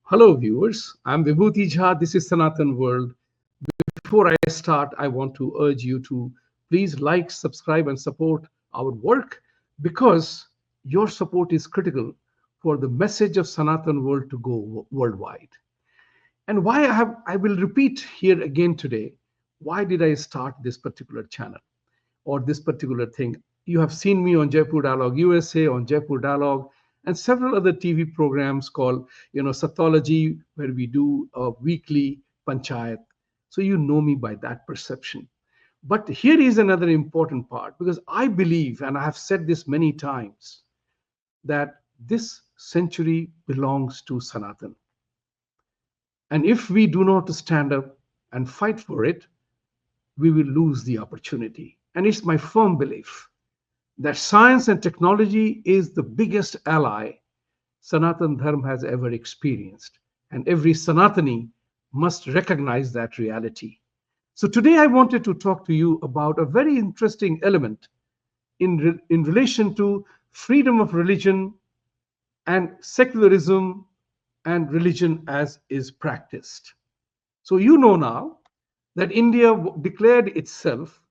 Hello, viewers. I'm Vibhuti Jha. This is Sanatan World. Before I start, I want to urge you to please like, subscribe, and support our work because your support is critical for the message of Sanatan World to go worldwide. And I will repeat here again today, why did I start this particular channel or this particular thing? You have seen me on Jaipur Dialogue USA, on Jaipur Dialogue, and several other TV programs called, Sathology, where we do a weekly panchayat. So you know me by that perception. But here is another important part because I believe, and I have said this many times, that this century belongs to Sanatan. And if we do not stand up and fight for it, we will lose the opportunity. And it's my firm belief that science and technology is the biggest ally Sanatan Dharma has ever experienced. And every Sanatani must recognize that reality. So today I wanted to talk to you about a very interesting element in relation to freedom of religion and secularism and religion as is practiced. So you know now that India declared itself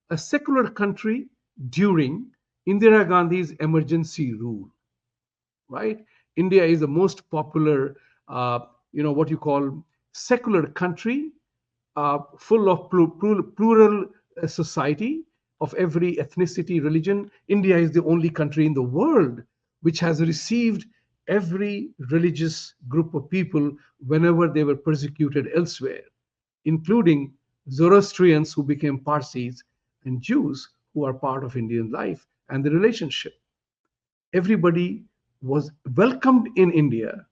a secular country during Indira Gandhi's emergency rule, right? India is the most popular, what you call secular country, full of plural society of every ethnicity, religion. India is the only country in the world which has received every religious group of people whenever they were persecuted elsewhere, including Zoroastrians who became Parsis and Jews who are part of Indian life and the relationship. Everybody was welcomed in India,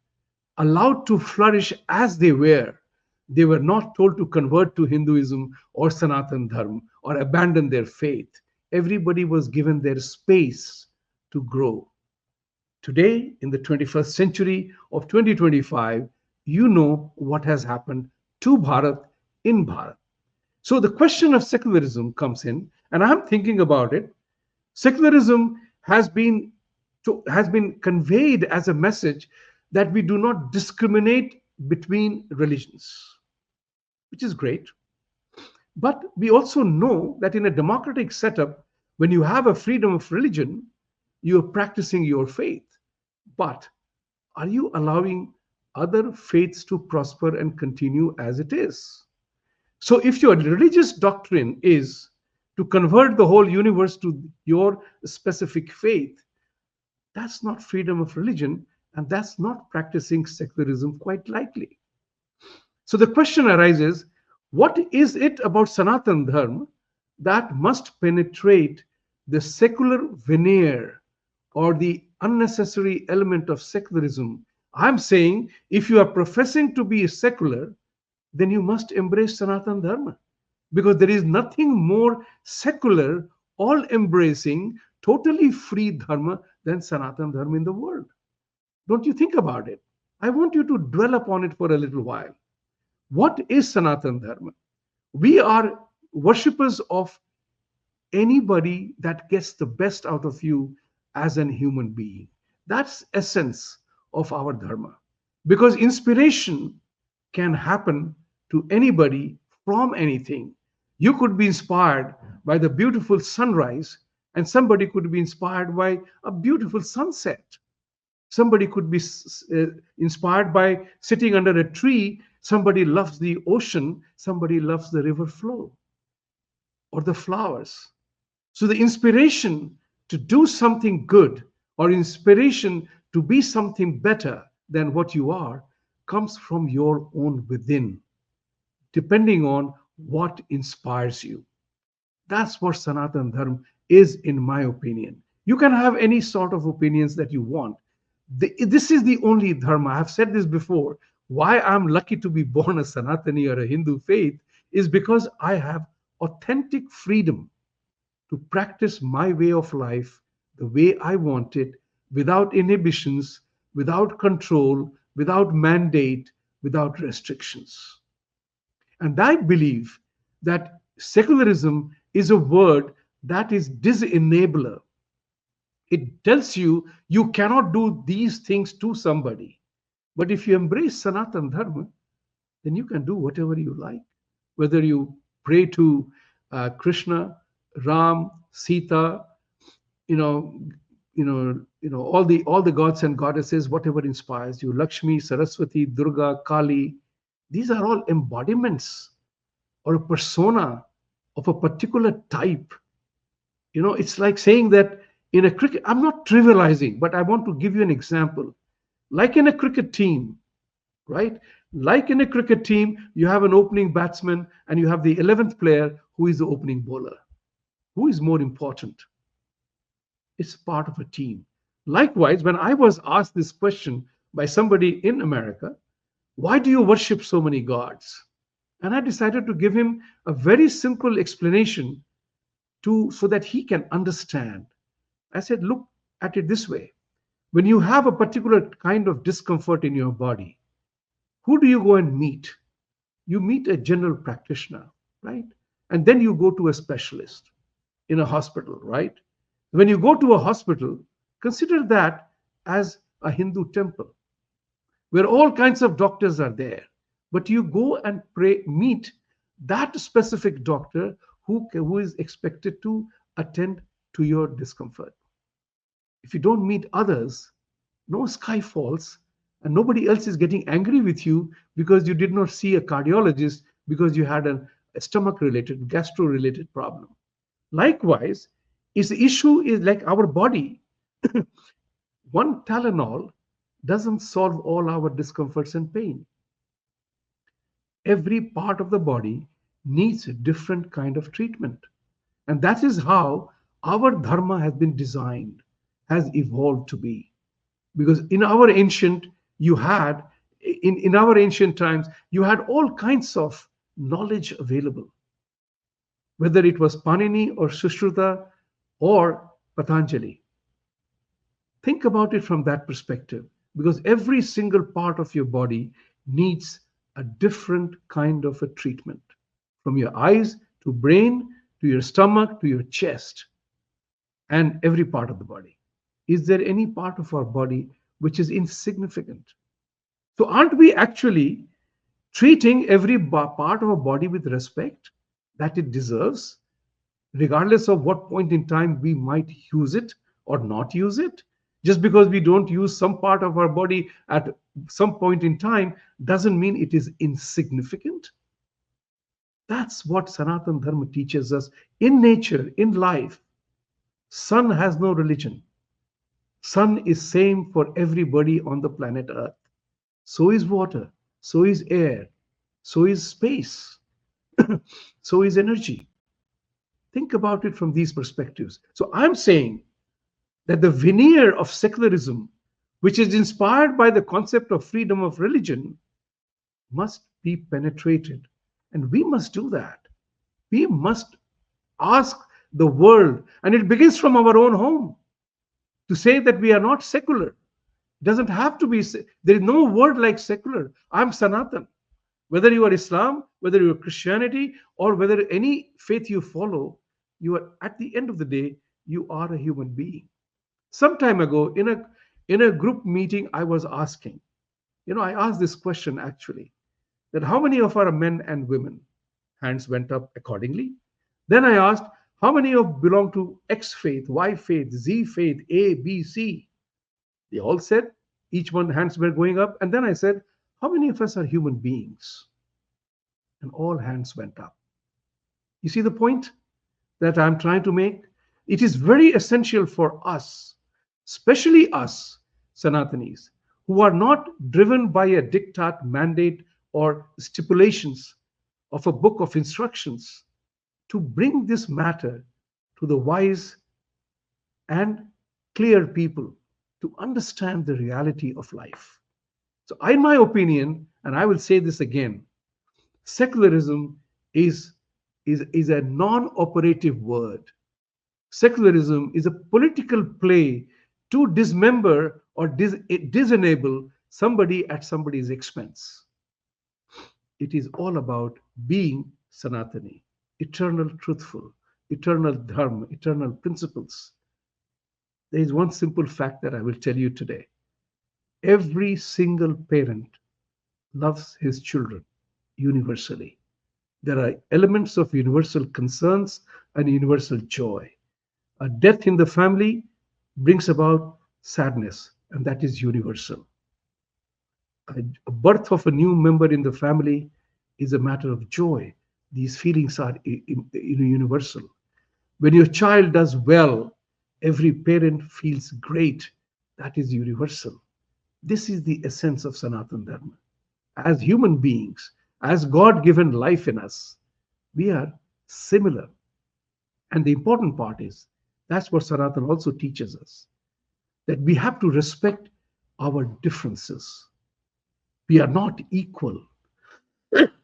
allowed to flourish as they were. They were not told to convert to Hinduism or Sanatan Dharma or abandon their faith. Everybody was given their space to grow. Today, in the 21st century of 2025, you know what has happened to Bharat in Bharat. So the question of secularism comes in, and I'm thinking about it. Secularism has been conveyed as a message that we do not discriminate between religions, which is great. But we also know that in a democratic setup, when you have a freedom of religion, you are practicing your faith. But are you allowing other faiths to prosper and continue as it is? So if your religious doctrine is to convert the whole universe to your specific faith, that's not freedom of religion, and that's not practicing secularism quite likely. So the question arises, what is it about Sanatan Dharma that must penetrate the secular veneer or the unnecessary element of secularism? I'm saying if you are professing to be secular, then you must embrace Sanatan Dharma because there is nothing more secular, all embracing, totally free Dharma than Sanatan Dharma in the world. Don't you think about it? I want you to dwell upon it for a little while. What is Sanatan Dharma? We are worshippers of anybody that gets the best out of you as an human being. That's essence of our dharma. Because inspiration can happen to anybody from anything. You could be inspired by the beautiful sunrise, and somebody could be inspired by a beautiful sunset. Somebody could be inspired by sitting under a tree. Somebody loves the ocean. Somebody loves the river flow or the flowers. So the inspiration to do something good or inspiration to be something better than what you are comes from your own within, depending on what inspires you. That's what Sanatan Dharma is, in my opinion. You can have any sort of opinions that you want. This is the only dharma. I have said this before. Why I'm lucky to be born a Sanatani or a Hindu faith is because I have authentic freedom to practice my way of life the way I want it, without inhibitions, without control, without mandate, without restrictions. And I believe that secularism is a word that is disenabler. It tells you you cannot do these things to somebody. But if you embrace Sanatan Dharma, then you can do whatever you like. Whether you pray to Krishna, Ram, Sita, you know, all the gods and goddesses, whatever inspires you, Lakshmi, Saraswati, Durga, Kali, these are all embodiments or a persona of a particular type. It's like saying that in a cricket, I'm not trivializing, but I want to give you an example. Like in a cricket team, right? Like in a cricket team, you have an opening batsman and you have the 11th player who is the opening bowler. Who is more important? It's part of a team. Likewise, when I was asked this question by somebody in America, why do you worship so many gods? And I decided to give him a very simple explanation so that he can understand. I said, look at it this way. When you have a particular kind of discomfort in your body, who do you go and meet? You meet a general practitioner, right? And then you go to a specialist in a hospital, right? When you go to a hospital, consider that as a Hindu temple where all kinds of doctors are there. But you go and meet that specific doctor who is expected to attend to your discomfort. If you don't meet others, no sky falls and nobody else is getting angry with you because you did not see a cardiologist because you had a stomach related, gastro related problem. Likewise, the issue is like our body. One Tylenol doesn't solve all our discomforts and pain. Every part of the body needs a different kind of treatment. And that is how our dharma has been designed, has evolved to be. Because in our ancient times, you had all kinds of knowledge available, whether it was Panini or Sushruta or Patanjali. Think about it from that perspective, because every single part of your body needs a different kind of a treatment, from your eyes to brain to your stomach to your chest and every part of the body. Is there any part of our body which is insignificant? So aren't we actually treating every part of our body with respect that it deserves, regardless of what point in time we might use it or not use it? Just because we don't use some part of our body at some point in time doesn't mean it is insignificant. That's what Sanatan Dharma teaches us. In nature, in life, sun has no religion. Sun is same for everybody on the planet Earth. So is water, so is air, so is space, so is energy. Think about it from these perspectives. So I'm saying that the veneer of secularism, which is inspired by the concept of freedom of religion, must be penetrated. And we must do that. We must ask the world, and it begins from our own home, to say that we are not secular. It doesn't have to be, there is no word like secular. I'm Sanatan. Whether you are Islam, whether you are Christianity, or whether any faith you follow, you are, at the end of the day, you are a human being. Some time ago, in a group meeting, I was asking, I asked this question actually, that how many of our men and women? Hands went up accordingly. Then I asked, how many of belong to X faith, Y faith, Z faith, A, B, C? They all said, each one hands were going up. And then I said, how many of us are human beings? And all hands went up. You see the point that I'm trying to make? It is very essential for us, especially us, Sanatanis, who are not driven by a diktat, mandate, or stipulations of a book of instructions, to bring this matter to the wise and clear people to understand the reality of life. So, in my opinion, and I will say this again, secularism is a non-operative word. Secularism is a political play to dismember or disenable somebody at somebody's expense. It is all about being Sanatani, eternal truthful, eternal dharma, eternal principles. There is one simple fact that I will tell you today. Every single parent loves his children universally. There are elements of universal concerns and universal joy. A death in the family brings about sadness, and that is universal. A birth of a new member in the family is a matter of joy. These feelings are universal. When your child does well, every parent feels great. That is universal. This is the essence of Sanatan Dharma. As human beings, as God given life in us, we are similar. And the important part is that's what Sanatan also teaches us, that we have to respect our differences. We are not equal.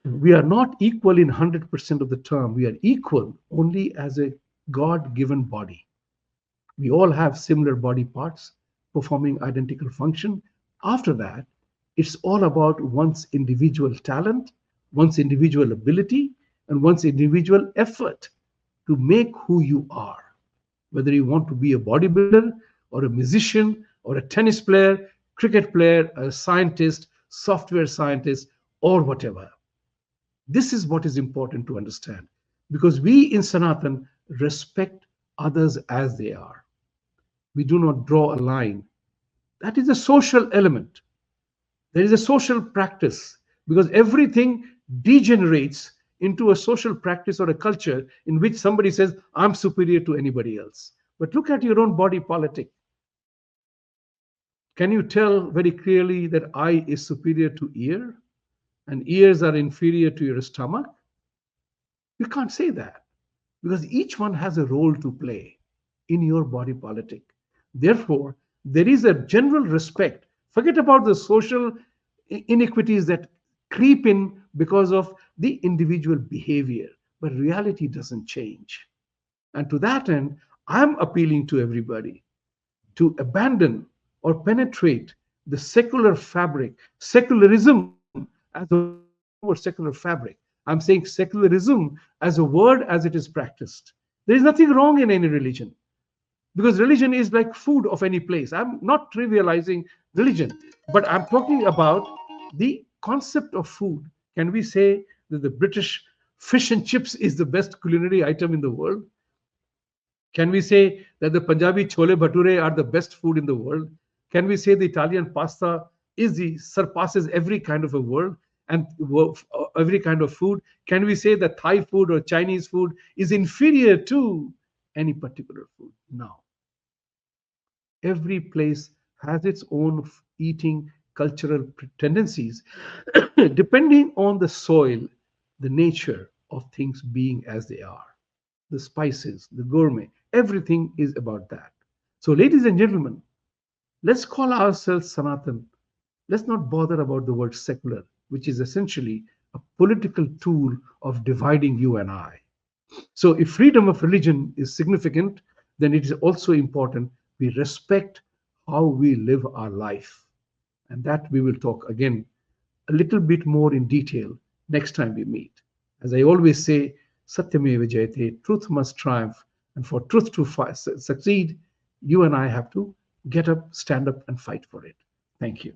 We are not equal in 100% of the term. We are equal only as a God given body. We all have similar body parts performing identical function. After that, it's all about one's individual talent, one's individual ability, and one's individual effort to make who you are. Whether you want to be a bodybuilder or a musician or a tennis player, cricket player, a scientist, software scientist, or whatever. This is what is important to understand, because we in Sanatan respect others as they are. We do not draw a line. That is a social element. There is a social practice, because everything degenerates into a social practice or a culture in which somebody says, I'm superior to anybody else. But look at your own body politic. Can you tell very clearly that eye is superior to ear and ears are inferior to your stomach? You can't say that, because each one has a role to play in your body politic. Therefore, there is a general respect. Forget about the social inequities that creep in because of the individual behavior, but reality doesn't change. And to that end, I'm appealing to everybody to abandon or penetrate the secular fabric, secularism as a word. I'm not using the word secular fabric. I'm saying secularism as a word as it is practiced. There is nothing wrong in any religion, because religion is like food of any place. I'm not trivializing religion, but I'm talking about the concept of food. Can we say that the British fish and chips is the best culinary item in the world? Can we say that the Punjabi chole bhature are the best food in the world? Can we say the Italian pasta surpasses every kind of a world and every kind of food? Can we say that Thai food or Chinese food is inferior to any particular food? No. Every place has its own eating cultural tendencies, depending on the soil, the nature of things being as they are. The spices, the gourmet, everything is about that. So, ladies and gentlemen, let's call ourselves Sanatan. Let's not bother about the word secular, which is essentially a political tool of dividing you and I. So, if freedom of religion is significant, then it is also important we respect how we live our life. And that we will talk again a little bit more in detail next time we meet. As I always say, Satyameva Jayate, truth must triumph. And for truth to succeed, you and I have to get up, stand up, and fight for it. Thank you.